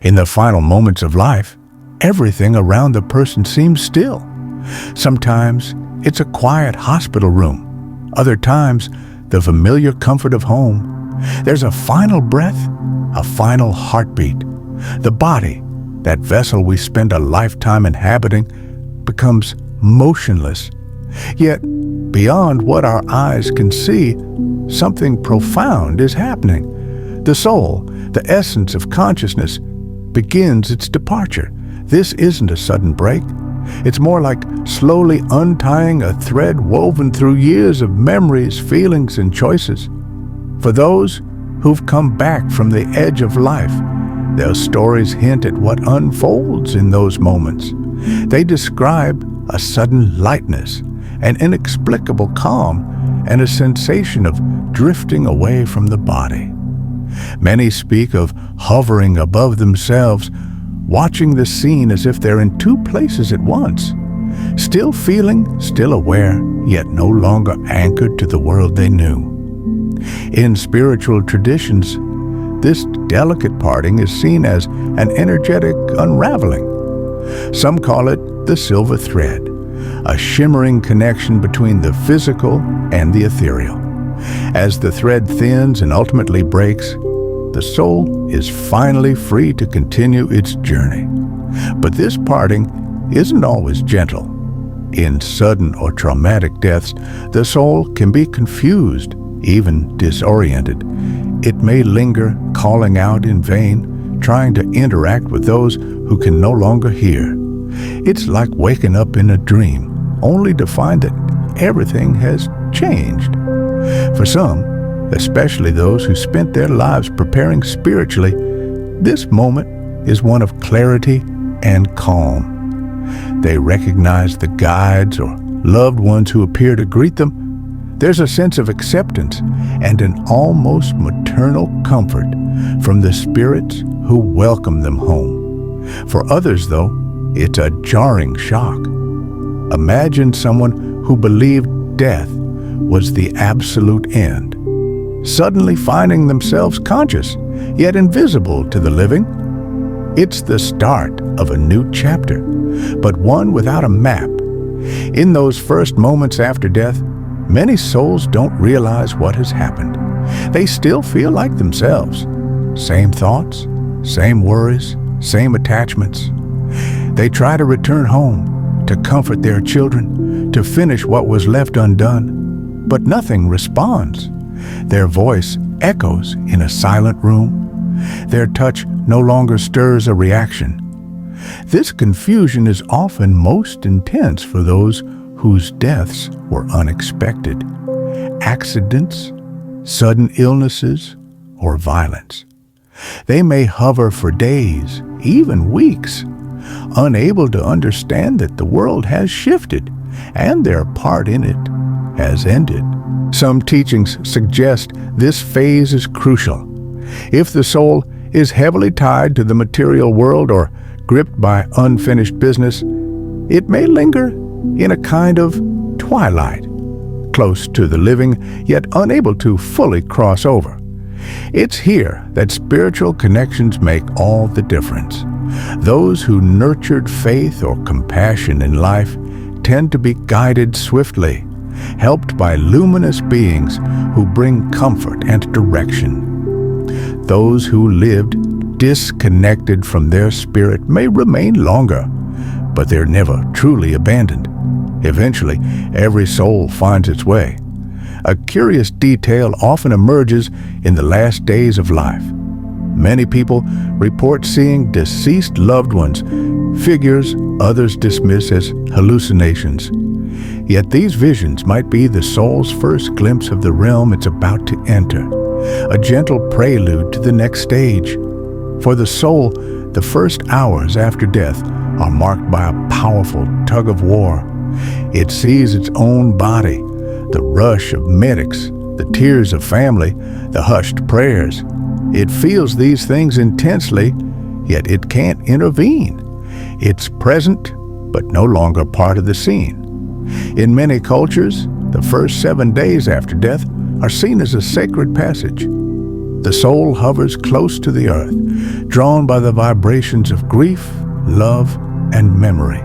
In the final moments of life, everything around the person seems still. Sometimes it's a quiet hospital room. Other times, the familiar comfort of home. There's a final breath, a final heartbeat. The body, that vessel we spend a lifetime inhabiting, becomes motionless. Yet, beyond what our eyes can see, something profound is happening. The soul, the essence of consciousness, begins its departure. This isn't a sudden break. It's more like slowly untying a thread woven through years of memories, feelings, and choices. For those who've come back from the edge of life, their stories hint at what unfolds in those moments. They describe a sudden lightness, an inexplicable calm, and a sensation of drifting away from the body. Many speak of hovering above themselves, watching the scene as if they're in two places at once, still feeling, still aware, yet no longer anchored to the world they knew. In spiritual traditions, this delicate parting is seen as an energetic unraveling. Some call it the silver thread, a shimmering connection between the physical and the ethereal. As the thread thins and ultimately breaks, the soul is finally free to continue its journey. But this parting isn't always gentle. In sudden or traumatic deaths, the soul can be confused, even disoriented. It may linger, calling out in vain, trying to interact with those who can no longer hear. It's like waking up in a dream, only to find that everything has changed. For some, especially those who spent their lives preparing spiritually, this moment is one of clarity and calm. They recognize the guides or loved ones who appear to greet them. There's a sense of acceptance and an almost maternal comfort from the spirits who welcome them home. For others, though, it's a jarring shock. Imagine someone who believed death was the absolute end, suddenly finding themselves conscious, yet invisible to the living. It's the start of a new chapter, but one without a map. In those first moments after death, many souls don't realize what has happened. They still feel like themselves. Same thoughts, same worries, same attachments. They try to return home, to comfort their children, to finish what was left undone. But nothing responds. Their voice echoes in a silent room. Their touch no longer stirs a reaction. This confusion is often most intense for those whose deaths were unexpected. Accidents, sudden illnesses, or violence. They may hover for days, even weeks, unable to understand that the world has shifted and their part in it has ended. Some teachings suggest this phase is crucial. If the soul is heavily tied to the material world or gripped by unfinished business, it may linger in a kind of twilight, close to the living, yet unable to fully cross over. It's here that spiritual connections make all the difference. Those who nurtured faith or compassion in life tend to be guided swiftly, helped by luminous beings who bring comfort and direction. Those who lived disconnected from their spirit may remain longer, but they're never truly abandoned. Eventually, every soul finds its way. A curious detail often emerges in the last days of life. Many people report seeing deceased loved ones, figures others dismiss as hallucinations. Yet these visions might be the soul's first glimpse of the realm it's about to enter, a gentle prelude to the next stage. For the soul, the first hours after death are marked by a powerful tug of war. It sees its own body, the rush of medics, the tears of family, the hushed prayers. It feels these things intensely, yet it can't intervene. It's present, but no longer part of the scene. In many cultures, the first 7 days after death are seen as a sacred passage. The soul hovers close to the earth, drawn by the vibrations of grief, love, and memory.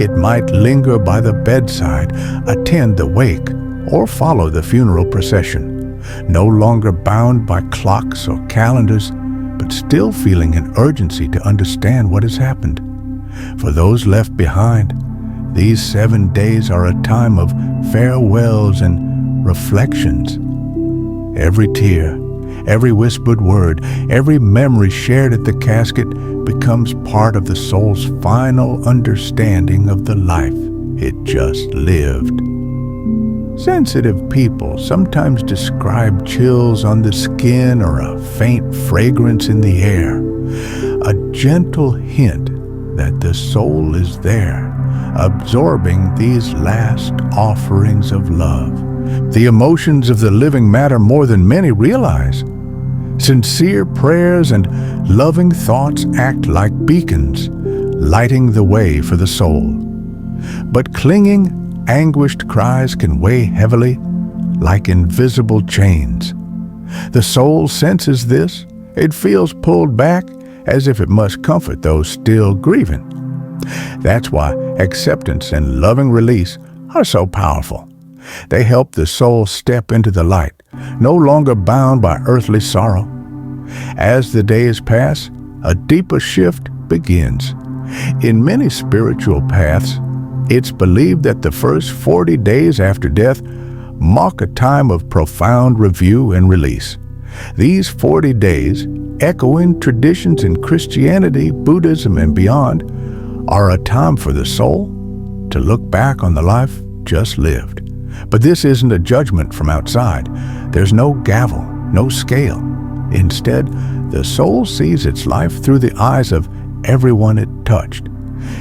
It might linger by the bedside, attend the wake, or follow the funeral procession, no longer bound by clocks or calendars, but still feeling an urgency to understand what has happened. For those left behind, these 7 days are a time of farewells and reflections. Every tear, every whispered word, every memory shared at the casket becomes part of the soul's final understanding of the life it just lived. Sensitive people sometimes describe chills on the skin or a faint fragrance in the air, a gentle hint that the soul is there, absorbing these last offerings of love. The emotions of the living matter more than many realize. Sincere prayers and loving thoughts act like beacons, lighting the way for the soul. But clinging, anguished cries can weigh heavily, like invisible chains. The soul senses this. It feels pulled back, as if it must comfort those still grieving. That's why acceptance and loving release are so powerful. They help the soul step into the light, no longer bound by earthly sorrow. As the days pass, a deeper shift begins. In many spiritual paths, it's believed that the first 40 days after death mark a time of profound review and release. These 40 days, echoing traditions in Christianity, Buddhism, and beyond, are a time for the soul to look back on the life just lived. But this isn't a judgment from outside. There's no gavel, no scale. Instead, the soul sees its life through the eyes of everyone it touched.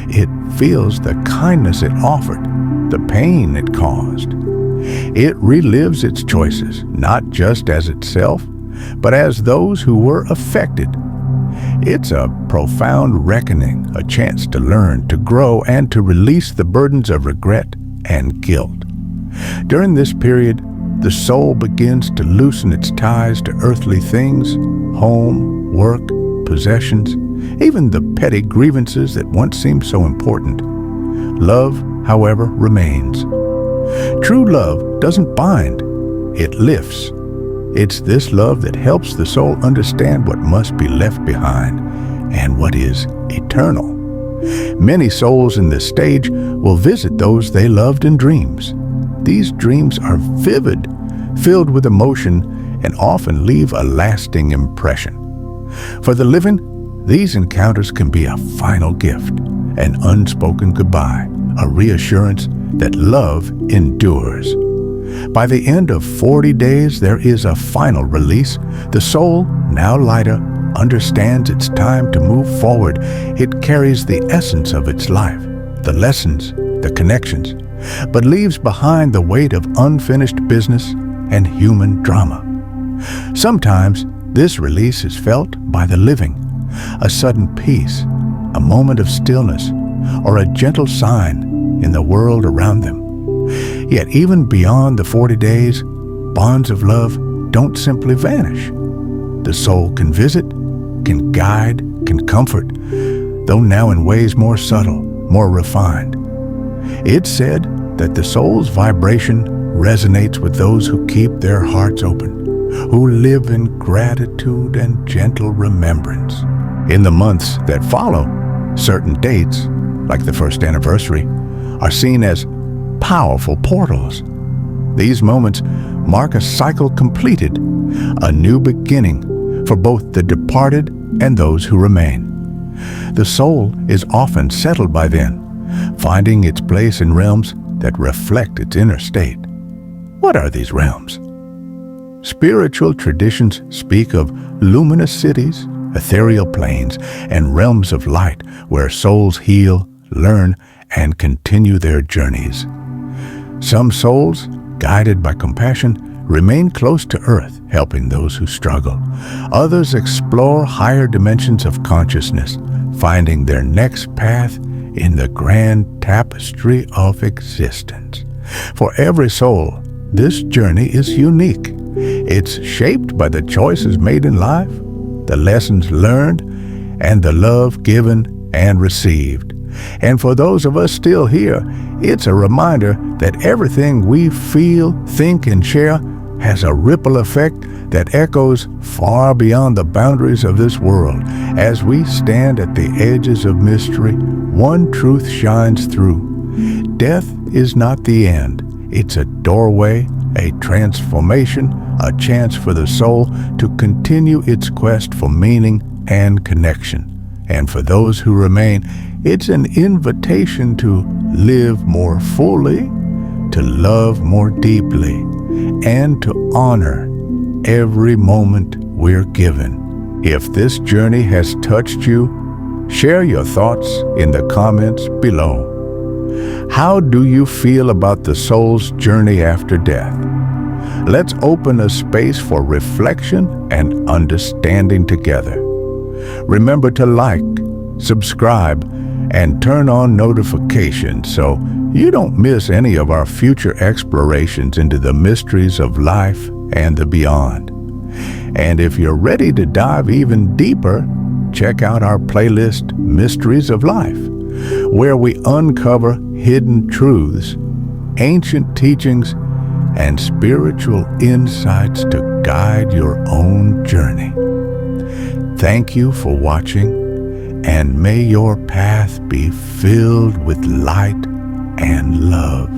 It feels the kindness it offered, the pain it caused. It relives its choices, not just as itself, but as those who were affected. It's a profound reckoning, a chance to learn, to grow, and to release the burdens of regret and guilt. During this period, the soul begins to loosen its ties to earthly things, home, work, possessions, even the petty grievances that once seemed so important. Love, however, remains. True love doesn't bind, it lifts. It's this love that helps the soul understand what must be left behind and what is eternal. Many souls in this stage will visit those they loved in dreams. These dreams are vivid, filled with emotion, and often leave a lasting impression. For the living, these encounters can be a final gift, an unspoken goodbye, a reassurance that love endures. By the end of 40 days, there is a final release. The soul, now lighter, understands it's time to move forward. It carries the essence of its life, the lessons, the connections, but leaves behind the weight of unfinished business and human drama. Sometimes this release is felt by the living, a sudden peace, a moment of stillness, or a gentle sign in the world around them. Yet even beyond the 40 days, bonds of love don't simply vanish. The soul can visit, can guide, can comfort, though now in ways more subtle, more refined. It's said that the soul's vibration resonates with those who keep their hearts open, who live in gratitude and gentle remembrance. In the months that follow, certain dates, like the first anniversary, are seen as powerful portals. These moments mark a cycle completed, a new beginning for both the departed and those who remain. The soul is often settled by then, finding its place in realms that reflect its inner state. What are these realms? Spiritual traditions speak of luminous cities, ethereal planes, and realms of light where souls heal, learn, and continue their journeys. Some souls, guided by compassion, remain close to earth, helping those who struggle. Others explore higher dimensions of consciousness, finding their next path in the grand tapestry of existence. For every soul, this journey is unique. It's shaped by the choices made in life, the lessons learned, and the love given and received. And for those of us still here, it's a reminder that everything we feel, think, and share has a ripple effect that echoes far beyond the boundaries of this world. As we stand at the edges of mystery, one truth shines through. Death is not the end. It's a doorway, a transformation, a chance for the soul to continue its quest for meaning and connection. And for those who remain, it's an invitation to live more fully, to love more deeply, and to honor every moment we're given. If this journey has touched you, share your thoughts in the comments below. How do you feel about the soul's journey after death? Let's open a space for reflection and understanding together. Remember to like, subscribe, and turn on notifications so you don't miss any of our future explorations into the mysteries of life and the beyond. And if you're ready to dive even deeper, check out our playlist, Mysteries of Life, where we uncover hidden truths, ancient teachings, and spiritual insights to guide your own journey. Thank you for watching, and may your path be filled with light and love.